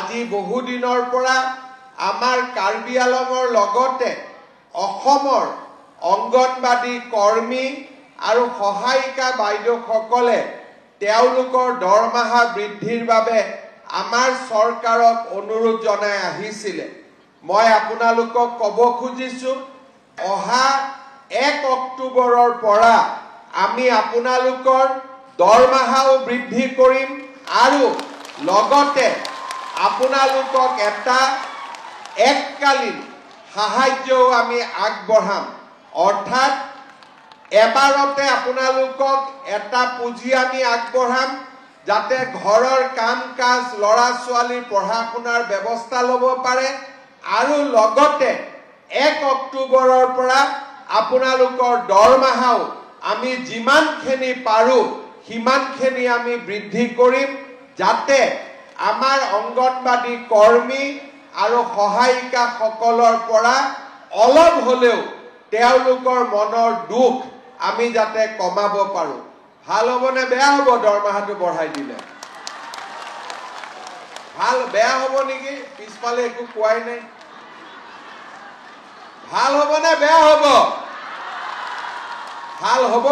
আজি বহুদিনৰ পৰা আমাৰ কাৰ্বি আলঙৰ লগতে অসমৰ অংগনবাদী কৰ্মী আৰু সহায়িকা বাইদেউসকলে তেওঁলোকৰ দৰমহা বৃদ্ধিৰ বাবে আমাৰ চৰকাৰক অনুৰোধ জনাই আহিছিল। মই আপোনালোকক ক'ব খুজিছো অহা 1 অক্টোবৰৰ পৰা আমি আপোনালোকৰ দৰমহাও বৃদ্ধি কৰিম আৰু লগতে আপোনালোকক এটা এককালীন সাহায্যও আমি আগবঢ়াম। অৰ্থাৎ এবাৰতে আপোনালোকক এটা পুঁজি আমি আগবঢ়াম যাতে ঘৰৰ কাম কাজ ল'ৰা ছোৱালীৰ পঢ়া শুনাৰ ব্যৱস্থা ল'ব পাৰে আৰু লগতে 1 অক্টোবৰৰ পৰা আপোনালোকৰ দৰমহাও আমি যিমানখিনি পাৰো সিমানখিনি আমি বৃদ্ধি কৰিম যাতে আমাৰ অংগনবাদী কৰ্মী আৰু সহায়িকা সকলৰ পৰা অলপ হলেও তেওঁলোকৰ মনৰ দুখ আমি যাতে কমাব পাৰো। ভাল হ'বনে বেয়া হ'ব দৰমহাটো বঢ়াই দিলে? ভাল বেয়া হ'ব নেকি? পিছফালে একো কোৱাই নাই। ভাল হ'বনে বেয়া হ'ব? ভাল হ'ব।